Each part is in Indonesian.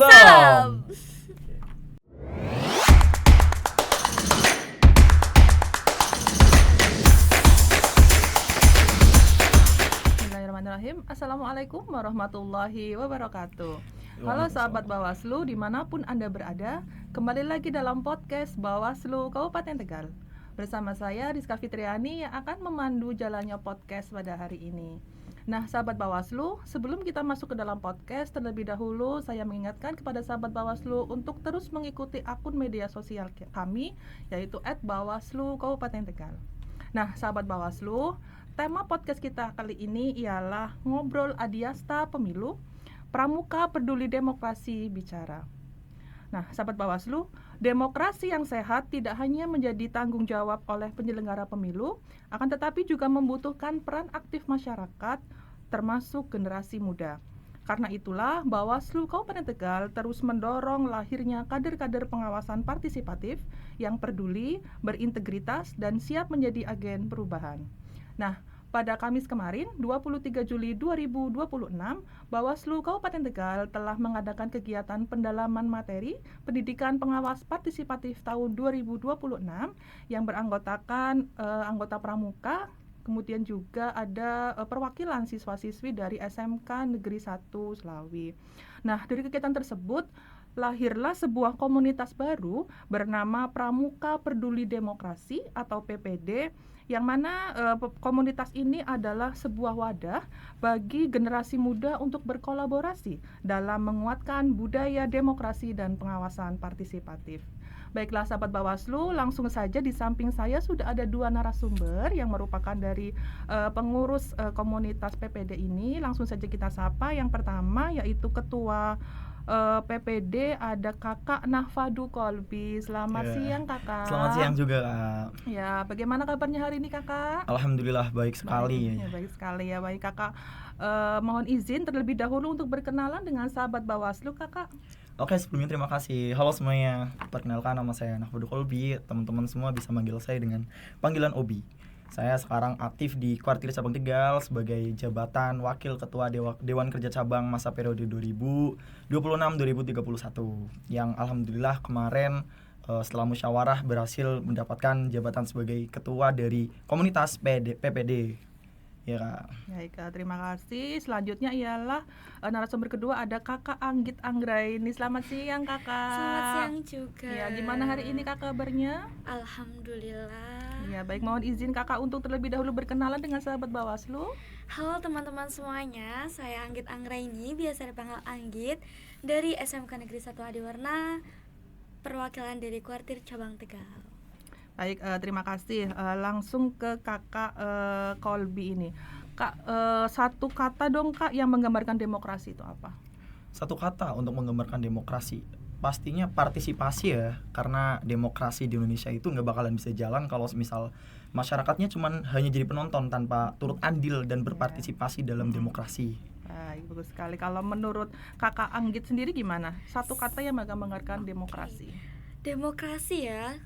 Salam. Bismillahirrahmanirrahim. Assalamualaikum warahmatullahi wabarakatuh. Halo sahabat Bawaslu dimanapun Anda berada, kembali lagi dalam podcast Bawaslu Kabupaten Tegal. Bersama saya Rizka Fitriani yang akan memandu jalannya podcast pada hari ini. Nah, sahabat Bawaslu, sebelum kita masuk ke dalam podcast, terlebih dahulu saya mengingatkan kepada sahabat Bawaslu untuk terus mengikuti akun media sosial kami, yaitu @bawaslu Kabupaten Tegal. Nah, sahabat Bawaslu, tema podcast kita kali ini ialah Ngobrol Adiasta Pemilu, Pramuka Peduli Demokrasi Bicara. Nah, sahabat Bawaslu, demokrasi yang sehat tidak hanya menjadi tanggung jawab oleh penyelenggara pemilu, akan tetapi juga membutuhkan peran aktif masyarakat, termasuk generasi muda. Karena itulah, Bawaslu Kabupaten Tegal terus mendorong lahirnya kader-kader pengawasan partisipatif yang peduli, berintegritas, dan siap menjadi agen perubahan. Nah, pada Kamis kemarin, 23 Juli 2026, Bawaslu Kabupaten Tegal telah mengadakan kegiatan pendalaman materi pendidikan pengawas partisipatif tahun 2026 yang beranggotakan anggota pramuka, kemudian juga ada perwakilan siswa-siswi dari SMK Negeri 1 Slawi. Nah, dari kegiatan tersebut lahirlah sebuah komunitas baru bernama Pramuka Peduli Demokrasi atau PPD, yang mana komunitas ini adalah sebuah wadah bagi generasi muda untuk berkolaborasi dalam menguatkan budaya demokrasi dan pengawasan partisipatif. Baiklah sahabat Bawaslu, langsung saja di samping saya sudah ada dua narasumber yang merupakan dari pengurus komunitas PPD ini. Langsung saja kita sapa. Yang pertama yaitu Ketua PPD ada Kakak Nahfadu Kolbi. Selamat siang Kakak. Selamat siang juga Kak. Ya, bagaimana kabarnya hari ini Kakak? Alhamdulillah baik sekali. Baik sekali ya, baik Kakak. Mohon izin terlebih dahulu untuk berkenalan dengan sahabat Bawaslu Kakak. Oke, sebelumnya terima kasih. Halo semuanya, perkenalkan nama saya Nahfadu Kolbi. Teman-teman semua bisa manggil saya dengan panggilan Obi. Saya sekarang aktif di Kuartir Cabang Tegal sebagai jabatan Wakil Ketua Dewan Kerja Cabang masa periode 2026-2031 yang alhamdulillah kemarin setelah musyawarah berhasil mendapatkan jabatan sebagai ketua dari komunitas PPD. Ya Kak. Baik, terima kasih. Selanjutnya ialah narasumber kedua ada Kakak Anggit Anggraini. Selamat siang Kakak. Selamat siang juga. Ya, gimana hari ini Kakak kabarnya? Alhamdulillah. Ya, baik, mohon izin Kakak untuk terlebih dahulu berkenalan dengan sahabat Bawaslu. Halo teman-teman semuanya, saya Anggit Anggraini, biasa dipanggil Anggit, dari SMK Negeri 1 Adiwarna, perwakilan dari Kuartir Cabang Tegal. Baik, terima kasih. Langsung ke Kakak Kolbi ini. Kak, satu kata dong Kak yang menggambarkan demokrasi itu apa? Satu kata untuk menggambarkan demokrasi, pastinya partisipasi ya, karena demokrasi di Indonesia itu nggak bakalan bisa jalan kalau misal masyarakatnya cuman hanya jadi penonton tanpa turut andil dan berpartisipasi dalam demokrasi. Baik, bagus sekali. Kalau menurut Kakak Anggit sendiri gimana? Satu kata yang menggambarkan demokrasi. Demokrasi ya,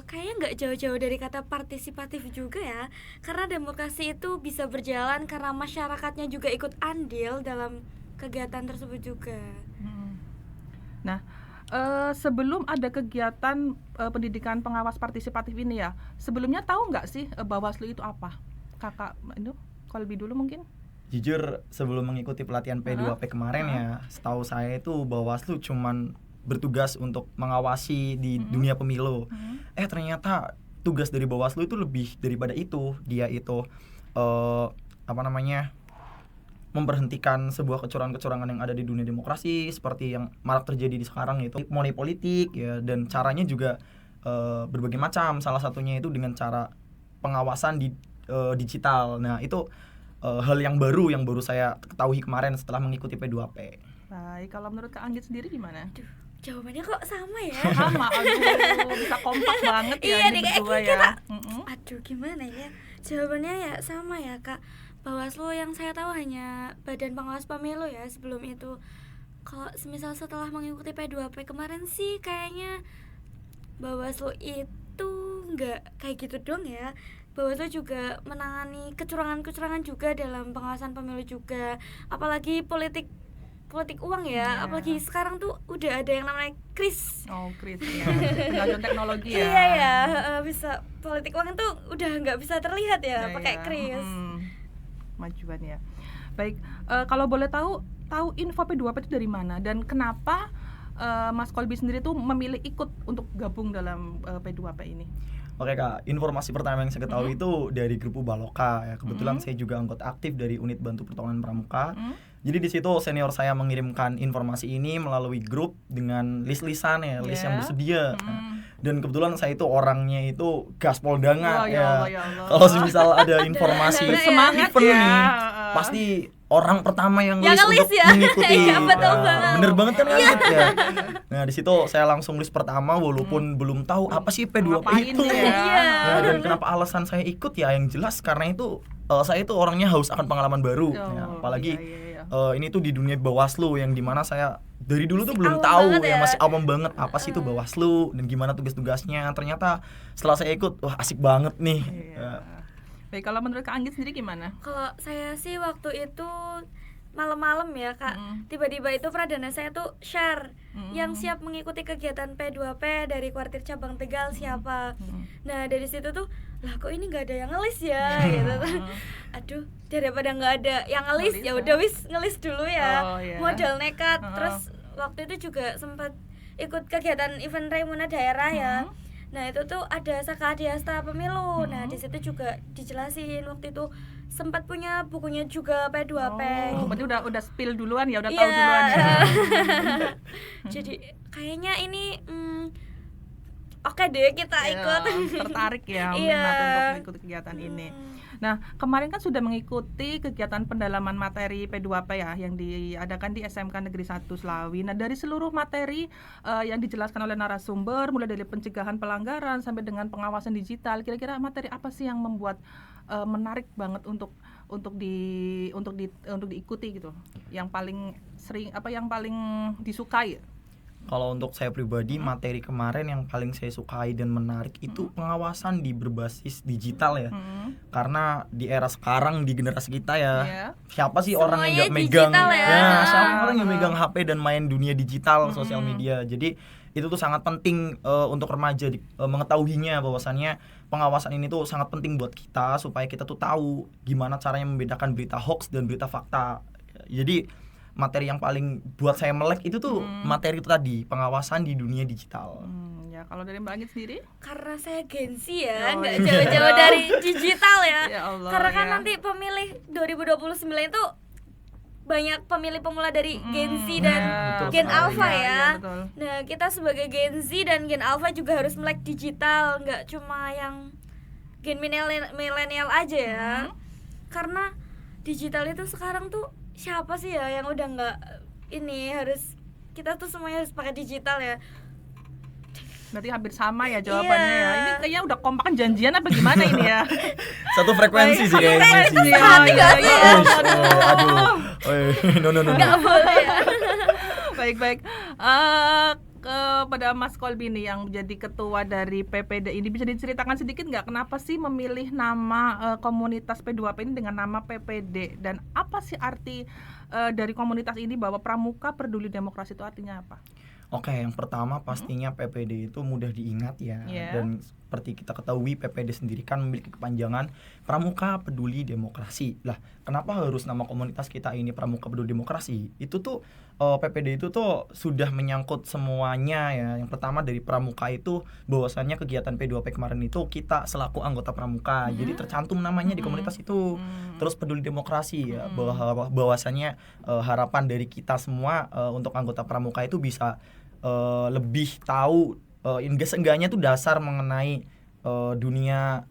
kayaknya nggak jauh-jauh dari kata partisipatif juga ya, karena demokrasi itu bisa berjalan karena masyarakatnya juga ikut andil dalam kegiatan tersebut juga. Nah, sebelum ada kegiatan pendidikan pengawas partisipatif ini ya, sebelumnya tahu nggak sih Bawaslu itu apa? Kakak itu Kolbi dulu mungkin. Jujur sebelum mengikuti pelatihan P2P kemarin ya, setahu saya itu Bawaslu cuman bertugas untuk mengawasi di dunia pemilu. Ternyata tugas dari Bawaslu itu lebih daripada itu. Dia itu memberhentikan sebuah kecurangan-kecurangan yang ada di dunia demokrasi seperti yang marak terjadi di sekarang, yaitu money politik ya, dan caranya juga berbagai macam. Salah satunya itu dengan cara pengawasan di digital. Nah, itu hal yang baru saya ketahui kemarin setelah mengikuti P2P. Baik, kalau menurut Kak Anggit sendiri gimana? Jawabannya kok sama ya? Sama, aduh, bisa kompak banget ya. Iya nih, kayak berdua kita. ya. Aduh, gimana ya? Jawabannya ya sama ya Kak. Bawaslu yang saya tahu hanya Badan Pengawas Pemilu ya. Sebelum itu, kalau semisal setelah mengikuti P2P kemarin sih kayaknya Bawaslu itu nggak kayak gitu dong ya. Bawaslu juga menangani kecurangan-kecurangan juga dalam pengawasan pemilu juga. Apalagi politik politik uang ya. Iya. Apalagi sekarang tuh udah ada yang namanya kris. Oh, Chris ya. Pengajuan teknologi ya. Iya ya, bisa politik uang itu udah nggak bisa terlihat ya pakai kris. Majuan ya. Baik, kalau boleh tahu info P2P itu dari mana dan kenapa Mas Kolbi sendiri tuh memilih ikut untuk gabung dalam P2P ini? Oke Kak, informasi pertama yang saya ketahui itu dari grup Baloka ya. Kebetulan saya juga anggota aktif dari unit bantu pertolongan pramuka. Jadi di situ senior saya mengirimkan informasi ini melalui grup dengan list-listan ya, list yang bersedia. Nah, dan kebetulan saya itu orangnya itu gaspol Oh, banget ya ya. Allah, ya Allah. Kalau misal ada informasi Semangat event ya. nih, pasti orang pertama yang Yang list nge-list untuk ya. mengikuti. Iya, betul banget. Bener banget kan nge-list ya. Nah di situ saya langsung list pertama walaupun belum tahu apa sih P2P Ngapain itu. ya? Iya. Ya, dan kenapa alasan saya ikut ya yang jelas karena itu saya itu orangnya haus akan pengalaman baru. Ya, apalagi iya. ini tuh di dunia Bawaslu yang dimana saya dari dulu tuh belum awam tahu banget ya, ya. masih awam banget apa sih itu Bawaslu dan gimana tugas-tugasnya. Ternyata setelah saya ikut, wah asik banget nih. Iya. Baik, kalau menurut Kak Anggit sendiri gimana? Kalau saya sih waktu itu malam-malam ya Kak, tiba-tiba itu pradana saya tuh share yang siap mengikuti kegiatan P2P dari kuartir cabang Tegal siapa. Nah dari situ tuh, lah kok ini nggak ada yang ngelis ya gitu. Aduh, daripada nggak ada yang ngelis ya udah wis ngelis dulu ya. Oh, iya. Modal nekat. Terus waktu itu juga sempat ikut kegiatan event Raimuna daerah ya. Nah itu tuh ada Saka Adiasta Pemilu. Nah di situ juga dijelasin waktu itu sempat punya bukunya juga P2P. Oh, berarti udah spill duluan ya, udah Iya. tahu duluan ya. Jadi kayaknya ini oke deh kita ikut. Tertarik ya Iya. minat untuk mengikuti kegiatan ini. Nah, kemarin kan sudah mengikuti kegiatan pendalaman materi P2P ya yang diadakan di SMK Negeri 1 Slawi. Nah, dari seluruh materi yang dijelaskan oleh narasumber mulai dari pencegahan pelanggaran sampai dengan pengawasan digital, kira-kira materi apa sih yang membuat menarik banget untuk diikuti gitu? Yang paling sering yang paling disukai? Kalau untuk saya pribadi, materi kemarin yang paling saya sukai dan menarik itu pengawasan di berbasis digital ya. Karena di era sekarang, di generasi kita ya, siapa sih orang yang nggak megang siapa orang yang megang HP dan main dunia digital, sosial media. Jadi itu tuh sangat penting untuk remaja mengetahuinya bahwasannya pengawasan ini tuh sangat penting buat kita supaya kita tuh tahu gimana caranya membedakan berita hoax dan berita fakta. Jadi materi yang paling buat saya melek itu tuh materi itu tadi, pengawasan di dunia digital. Ya, kalau dari Mbak Anggit sendiri? Karena saya Gen-Z ya, nggak jauh-jauh dari digital ya. Ya Allah, karena kan ya. nanti pemilih 2029 itu banyak pemilih pemula dari Gen Z dan Gen Alpha ya. betul. Nah kita sebagai Gen Z dan Gen Alpha juga harus melek digital, nggak cuma yang Gen milenial aja ya. Karena digital itu sekarang tuh siapa sih ya yang udah nggak ini, harus kita tuh semuanya harus pakai digital ya. Berarti hampir sama ya jawabannya ya. Ini kayaknya udah kompakan janjian apa gimana ini ya? Satu frekuensi sih kayaknya sih. Hati nggak sih? Aduh. No. Nggak boleh ya. Baik. Kepada Mas Kolbi nih yang jadi ketua dari PPD ini, bisa diceritakan sedikit nggak kenapa sih memilih nama komunitas P2P ini dengan nama PPD, dan apa sih arti dari komunitas ini bahwa Pramuka Peduli Demokrasi itu artinya apa? Oke, yang pertama pastinya PPD itu mudah diingat ya. Dan seperti kita ketahui PPD sendiri kan memiliki kepanjangan Pramuka Peduli Demokrasi. Lah, kenapa harus nama komunitas kita ini Pramuka Peduli Demokrasi? Itu tuh PPD itu tuh sudah menyangkut semuanya ya. Yang pertama dari Pramuka itu bahwasannya kegiatan P2P kemarin itu kita selaku anggota Pramuka. Jadi tercantum namanya di komunitas itu. Terus Peduli Demokrasi ya, bahwasannya harapan dari kita semua untuk anggota Pramuka itu bisa lebih tahu seenggaknya tuh dasar mengenai dunia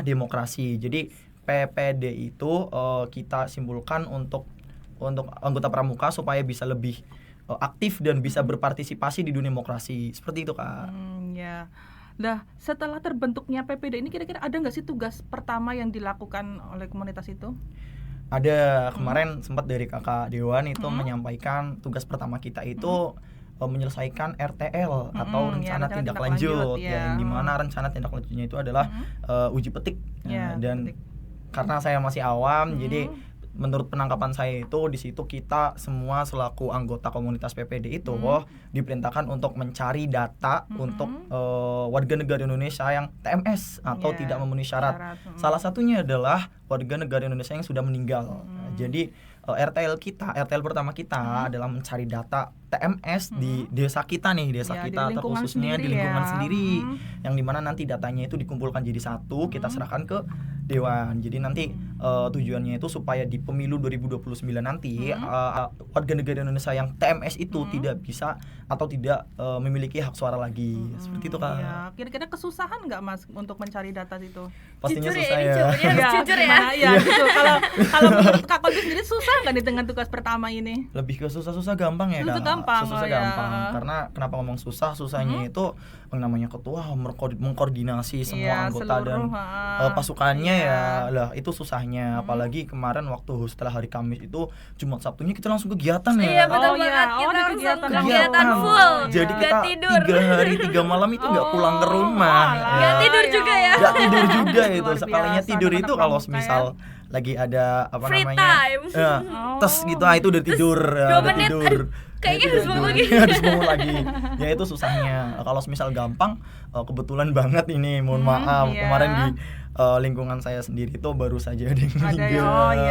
demokrasi. Jadi PPD itu kita simpulkan untuk anggota Pramuka supaya bisa lebih aktif dan bisa berpartisipasi di dunia demokrasi. Seperti itu, Kak. Ya. Nah, setelah terbentuknya PPD ini kira-kira ada nggak sih tugas pertama yang dilakukan oleh komunitas itu? Ada, kemarin sempat dari Kakak Dewan itu menyampaikan tugas pertama kita itu menyelesaikan RTL atau rencana tindak lanjut ya, yang dimana rencana tindak lanjutnya itu adalah uji petik. Dan karena saya masih awam, jadi menurut penangkapan saya itu di situ kita semua selaku anggota komunitas PPD itu diperintahkan untuk mencari data untuk warga negara Indonesia yang TMS atau tidak memenuhi syarat. Salah satunya adalah warga negara Indonesia yang sudah meninggal. Jadi RTL pertama kita adalah mencari data TMS di desa kita nih, kita terkhususnya di lingkungan sendiri, yang dimana nanti datanya itu dikumpulkan jadi satu, kita serahkan ke Dewan. Jadi nanti tujuannya itu supaya di pemilu 2029 nanti warga negara Indonesia yang TMS itu tidak bisa atau tidak memiliki hak suara lagi. Seperti itu Kak. Ya, kira-kira kesusahan nggak Mas untuk mencari data itu? Pastinya jujur susah ya, ya. jujur ya. Iya, gitu. Kalau menurut Kak Kolbi sendiri susah nggak nih dengan tugas pertama ini? Lebih ke susah gampang ya Kak. Susah gampang. Karena kenapa ngomong susahnya itu namanya ketua mengkoordinasi semua anggota dan pasukannya ya lah, itu susahnya. Apalagi kemarin waktu setelah hari Kamis itu Jumat Sabtunya kita langsung kegiatan ya. Iya betul banget, kita langsung kegiatan full. Jadi kita 3 hari 3 malam itu nggak pulang ke rumah. Nggak tidur juga ya. Nggak tidur juga itu. Luar Sekalinya biasa, tidur anak itu kalau misal lagi ada apa free namanya time. tes gitu itu udah tidur. 2 menit tidur. Kayaknya harus bangun lagi. Harus bangun lagi. Ya itu susahnya. Kalau misal gampang, kebetulan banget ini, mohon maaf kemarin di lingkungan saya sendiri itu baru saja ada yang meninggal.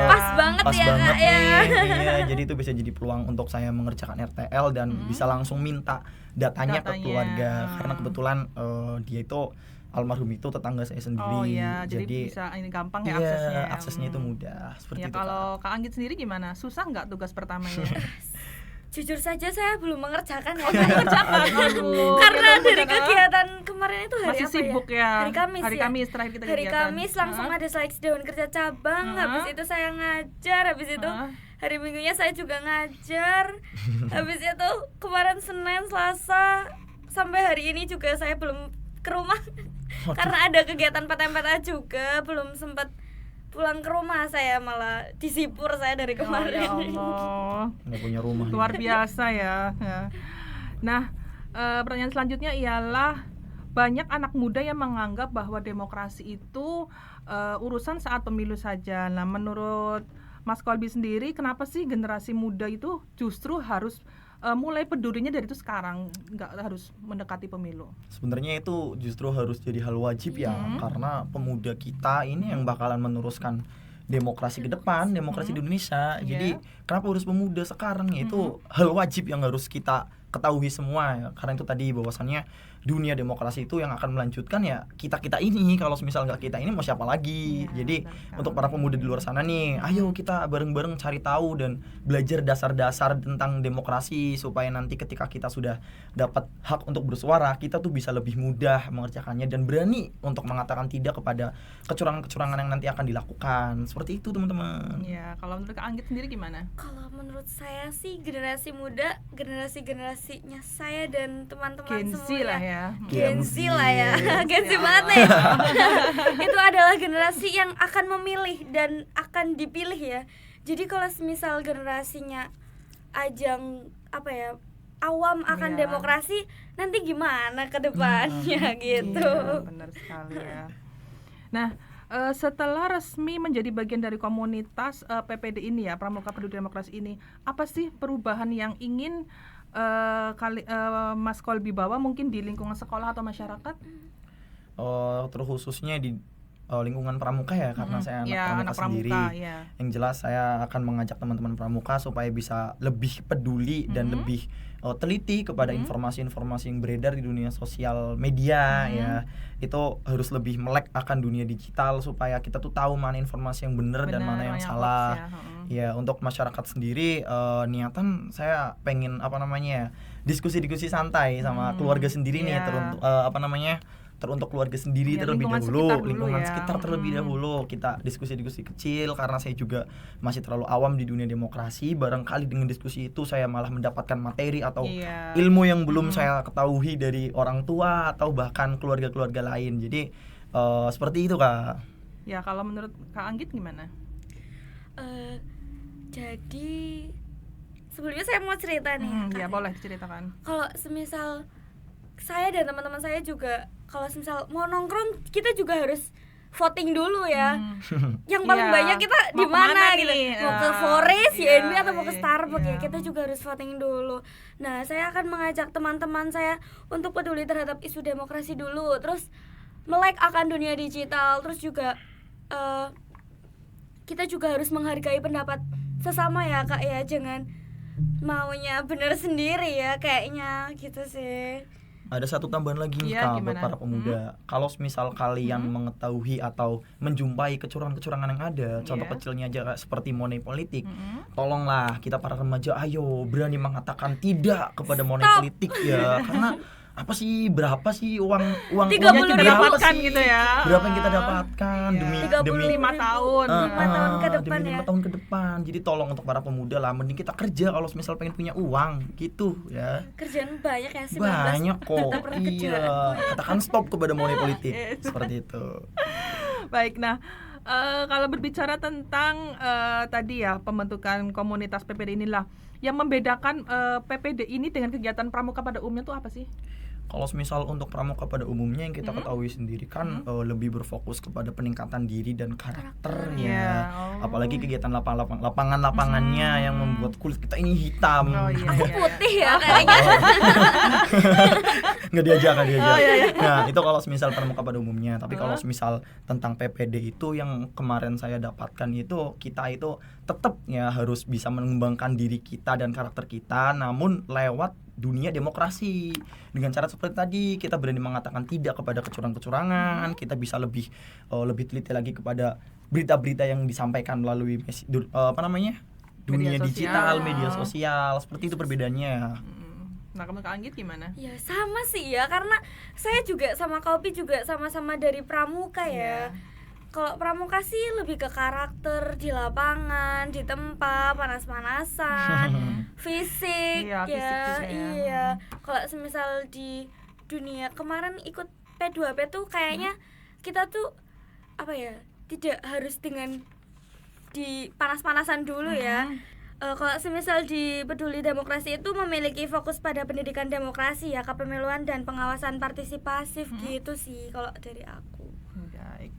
Pas banget ya Kak ya. Iya, jadi itu bisa jadi peluang untuk saya mengerjakan RTL dan bisa langsung minta datanya ke keluarga, karena kebetulan dia itu almarhum itu tetangga saya sendiri. Oh iya, jadi bisa ini gampang ya aksesnya. Aksesnya itu mudah. Seperti ya, itu. Kalau Kak Anggit sendiri gimana? Susah nggak tugas pertamanya? Jujur saja saya belum mengerjakan ya. Aduh, karena dari kegiatan kemarin itu hari masih apa sibuk ya? Hari Kamis Hari ya. Kamis terakhir kita Hari kegiatan. Kamis langsung ada seleksi Dewan Kerja Cabang. Habis itu saya ngajar. Habis itu hari Minggunya saya juga ngajar. Habis itu kemarin Senin, Selasa sampai hari ini juga saya belum ke rumah. Karena ada kegiatan PTN-PTA juga, belum sempat pulang ke rumah, saya malah disipur saya dari kemarin. Ya Allah. Nggak punya rumah. Luar biasa ya. Nah, pertanyaan selanjutnya ialah banyak anak muda yang menganggap bahwa demokrasi itu urusan saat pemilu saja. Nah, menurut Mas Kolbi sendiri, kenapa sih generasi muda itu justru harus mulai pedulinya dari itu sekarang, nggak harus mendekati pemilu? Sebenarnya itu justru harus jadi hal wajib ya, karena pemuda kita ini yang bakalan meneruskan demokrasi ke depan, demokrasi di Indonesia. Jadi kenapa harus pemuda sekarang? Itu hal wajib yang harus kita ketahui semua ya. Karena itu tadi bahwasannya dunia demokrasi itu yang akan melanjutkan ya kita ini. Kalau misal nggak kita ini mau siapa lagi? Jadi untuk para pemuda di luar sana nih, ayo kita bareng-bareng cari tahu dan belajar dasar-dasar tentang demokrasi, supaya nanti ketika kita sudah dapat hak untuk bersuara, kita tuh bisa lebih mudah mengerjakannya dan berani untuk mengatakan tidak kepada kecurangan-kecurangan yang nanti akan dilakukan. Seperti itu teman-teman. Ya, kalau menurut Kak Anggit sendiri gimana? Kalau menurut saya sih generasi muda, generasinya saya dan teman-teman semua lah ya. Gen Z lah ya. Gen Z banget nih. Itu adalah generasi yang akan memilih dan akan dipilih ya. Jadi kalau semisal generasinya ajang apa ya, awam akan demokrasi, nanti gimana ke depannya gitu. Iya, benar sekali ya. Nah, setelah resmi menjadi bagian dari komunitas PPD ini ya, Pramuka Peduli Demokrasi ini, apa sih perubahan yang ingin Mas Kolbi bawa mungkin di lingkungan sekolah atau masyarakat? Terkhususnya di lingkungan pramuka ya, karena saya anak pramuka sendiri. Yang jelas saya akan mengajak teman-teman pramuka supaya bisa lebih peduli dan lebih teliti kepada informasi-informasi yang beredar di dunia sosial media ya. Itu harus lebih melek akan dunia digital supaya kita tuh tahu mana informasi yang benar dan mana yang salah. Ya, untuk masyarakat sendiri niatan saya pengen diskusi-diskusi santai sama keluarga sendiri nih, teruntuk keluarga sendiri terlebih dahulu, lingkungan sekitar terlebih dahulu. Kita diskusi-diskusi kecil, karena saya juga masih terlalu awam di dunia demokrasi. Barangkali dengan diskusi itu saya malah mendapatkan materi atau ilmu yang belum saya ketahui dari orang tua atau bahkan keluarga-keluarga lain. Jadi seperti itu Kak. Ya, kalau menurut Kak Anggit gimana? Jadi sebelumnya saya mau cerita nih. Ya, boleh ceritakan. Kalau semisal saya dan teman-teman saya juga, kalau semisal mau nongkrong, kita juga harus voting dulu ya. Yang paling Iya. banyak kita di Mau kemana mana nih? gitu. Mau ke Ah, Forest, iya, YNB atau mau ke iya, Starbucks iya. ya. Kita juga harus voting dulu. Nah, saya akan mengajak teman-teman saya untuk peduli terhadap isu demokrasi dulu. Terus melek akan dunia digital. Terus juga kita juga harus menghargai pendapat sesama ya Kak ya. Jangan maunya bener sendiri ya kayaknya gitu sih. Ada satu tambahan lagi nih Iya, Kak buat gimana? para pemuda. Kalau misal kalian mengetahui atau menjumpai kecurangan-kecurangan yang ada, contoh Iya. kecilnya aja Kak, seperti money politik. Mm-mm. Tolonglah kita para remaja ayo berani mengatakan tidak kepada money Stop. politik ya. Karena apa sih, berapa sih uang 30.000 kita berapa dapatkan sih? Gitu ya. Berapa yang kita dapatkan Iya. demi 35 tahun. 5 tahun ke depan demi ya. 5 tahun ke depan. Jadi tolong untuk para pemuda lah, mending kita kerja kalau misal pengen punya uang gitu ya. Kerjaan banyak ya 19 Banyak kok. kita pernah Iya, kerjaan. katakan stop kepada money politik. Yes. Seperti itu. Baik, nah kalau berbicara tentang tadi ya pembentukan komunitas PPD inilah yang membedakan PPD ini dengan kegiatan pramuka pada umumnya tuh apa sih? Kalau misal untuk pramuka pada umumnya yang kita ketahui sendiri kan lebih berfokus kepada peningkatan diri dan karakter Iya. ya. Oh. Apalagi kegiatan lapangan-lapangannya yang membuat kulit kita ini hitam. Oh iya, Aku iya. putih ya kayaknya. Nggak diajak. Oh, iya, iya. Nah itu kalau misal pramuka pada umumnya. Tapi kalau misal tentang PPD itu yang kemarin saya dapatkan itu, kita itu tetap ya harus bisa mengembangkan diri kita dan karakter kita, namun lewat dunia demokrasi. Dengan cara seperti tadi, kita berani mengatakan tidak kepada kecurangan-kecurangan, kita bisa lebih teliti lagi kepada berita-berita yang disampaikan melalui dunia Media digital, sosial. media sosial. Seperti itu perbedaannya. Nah, kamu Kak Anggit gimana? Ya sama sih ya, karena saya juga sama Kopi juga sama-sama dari pramuka ya. Kalau pramuka sih lebih ke karakter di lapangan, di tempat panas-panasan, fisik Iya, fisik ya. juga ya. Iya. Kalau semisal di dunia kemarin ikut P2P tuh kayaknya kita tuh apa ya? Tidak harus dengan di panas-panasan dulu ya. Kalau semisal di Peduli Demokrasi itu memiliki fokus pada pendidikan demokrasi ya, kepemiluan dan pengawasan partisipasif gitu sih kalau dari aku. Baik.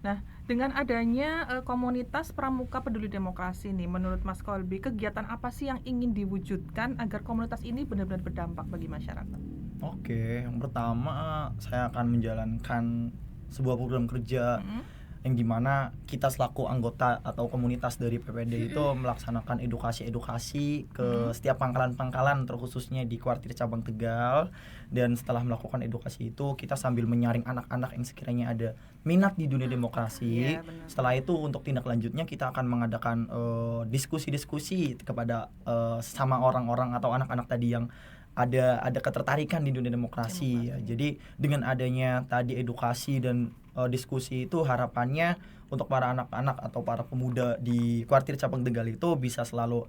Nah, dengan adanya komunitas pramuka peduli demokrasi nih, menurut Mas Kolbi, kegiatan apa sih yang ingin diwujudkan agar komunitas ini benar-benar berdampak bagi masyarakat? Oke, yang pertama saya akan menjalankan sebuah program kerja yang dimana kita selaku anggota atau komunitas dari PPD itu melaksanakan edukasi ke setiap pangkalan-pangkalan, terkhususnya di kuartir cabang Tegal. Dan setelah melakukan edukasi itu, kita sambil menyaring anak-anak yang sekiranya ada minat di dunia demokrasi. Iya, benar. Setelah itu untuk tindak lanjutnya kita akan mengadakan diskusi-diskusi kepada sama orang-orang atau anak-anak tadi yang ada ketertarikan di dunia demokrasi. Ya. Jadi dengan adanya tadi edukasi dan diskusi itu, harapannya untuk para anak-anak atau para pemuda di kuartir cabang Tegal itu bisa selalu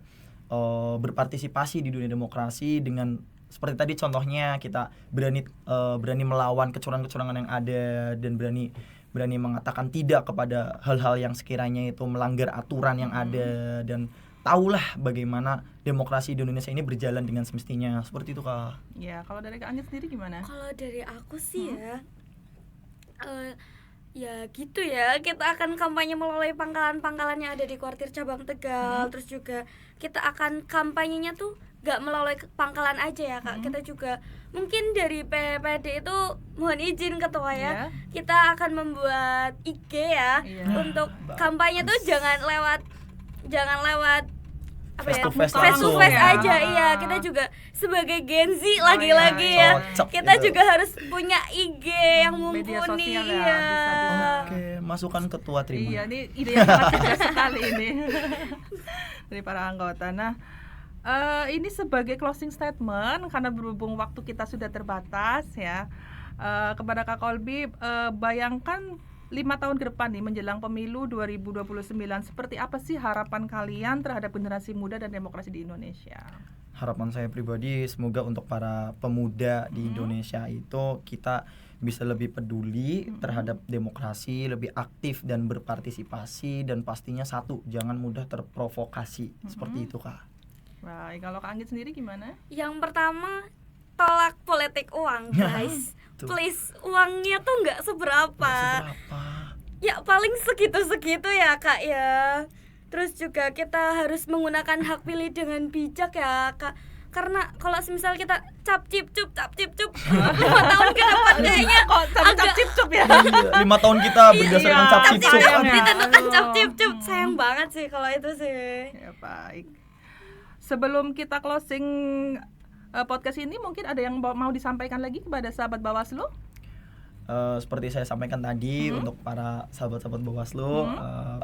berpartisipasi di dunia demokrasi dengan seperti tadi contohnya kita berani melawan kecurangan-kecurangan yang ada dan berani mengatakan tidak kepada hal-hal yang sekiranya itu melanggar aturan yang ada, dan tahulah bagaimana demokrasi di Indonesia ini berjalan dengan semestinya. Seperti itu Kak. Ya, kalau dari Kak Anggit sendiri gimana? Kalau dari aku sih ya gitu ya, kita akan kampanye melalui pangkalan-pangkalan yang ada di kuartir cabang Tegal. Terus juga kita akan kampanyenya tuh gak melalui pangkalan aja ya Kak. Kita juga mungkin dari PPD itu mohon izin ketua ya, Iya. kita akan membuat IG ya. Iya. Untuk kampanye tuh jangan lewat apa Face ya, to face face to langsung. face Ya. aja. Iya, kita juga sebagai Gen Z lagi-lagi iya. ya, Cocok kita gitu. juga harus punya IG yang Media mumpuni sosial ya, ya. bisa. Oke, masukan ketua terima. Iya, ini ide yang sangat cerdas sekali ini dari para anggota. Nah, ini sebagai closing statement karena berhubung waktu kita sudah terbatas ya, kepada Kak Kolbi, bayangkan 5 tahun ke depan nih menjelang pemilu 2029, seperti apa sih harapan kalian terhadap generasi muda dan demokrasi di Indonesia? Harapan saya pribadi semoga untuk para pemuda di Indonesia itu kita bisa lebih peduli terhadap demokrasi, lebih aktif dan berpartisipasi, dan pastinya satu, jangan mudah terprovokasi. Seperti itu Kak. Baik, kalau Kak Anggit sendiri gimana? Yang pertama, tolak politik uang, guys. Tuh. Please, uangnya tuh nggak seberapa. Seberapa? ya paling segitu-segitu ya Kak ya. Terus juga kita harus menggunakan hak pilih dengan bijak ya Kak. Karena kalau semisal kita cap cip cup 5 tahun ke depan kayaknya Kok sampai cap cip cup ya? 5 tahun kita berdasarkan Iya, cap cap cip cip cup. cup sayang ya. ditentukan cap Aduh. cip cup. Sayang banget sih kalau itu sih. Ya, baik. Sebelum kita closing podcast ini, mungkin ada yang mau disampaikan lagi kepada sahabat Bawaslu? Seperti saya sampaikan tadi untuk para sahabat-sahabat Bawaslu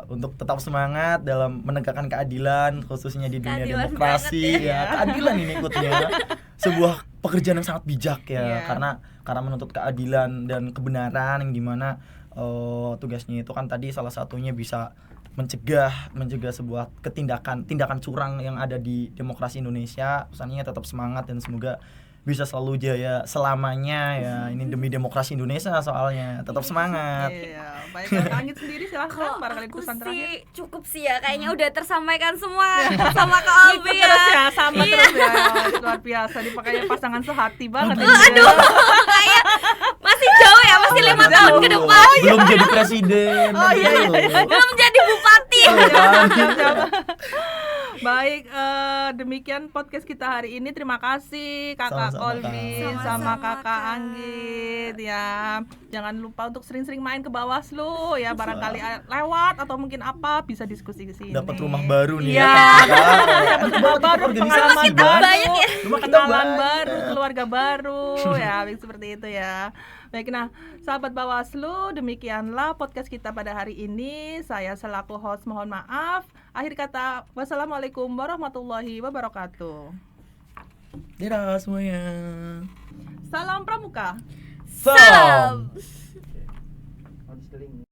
untuk tetap semangat dalam menegakkan keadilan khususnya di dunia Keadilan demokrasi banget ya. Keadilan ini ikutnya sebuah pekerjaan yang sangat bijak ya. Iya. Karena menuntut keadilan dan kebenaran yang dimana tugasnya itu kan tadi salah satunya bisa mencegah sebuah tindakan curang yang ada di demokrasi Indonesia. Pesannya tetap semangat dan semoga bisa selalu jaya selamanya ya. Ini demi demokrasi Indonesia soalnya. Tetap semangat. Iya, baik. Kak Anggit sendiri silahkan Kalau barangkali aku pesan terakhir. sih cukup sih ya, kayaknya udah tersampaikan semua sama Kak Ikut Albi terus ya. ya, sama Iya. terus ya. Luar biasa, dipakainya pasangan sehati banget ini. Aduh, kayak masih jauh ya, masih 5 tahun ke depan. Belum jadi presiden. Oh, iya, Belum jadi bupati. Siap. Baik, demikian podcast kita hari ini. Terima kasih Kakak Sama-sama, Kolbi Kak. sama Sama-sama, Kakak Kak. Anggit ya. Jangan lupa untuk sering-sering main ke Bawaslu ya, barangkali lewat atau mungkin apa bisa diskusi ke sini. Dapat rumah baru nih Iya, ya. dapat rumah baru, pengalaman kita baru, banyak ya. Rumah kita kenalan banyak. baru, keluarga baru ya, seperti itu ya. Baik, nah sahabat Bawaslu, demikianlah podcast kita pada hari ini. Saya selaku host mohon maaf. Akhir kata, wassalamualaikum warahmatullahi wabarakatuh. Dadah semuanya. Salam Pramuka. Salam. Salam.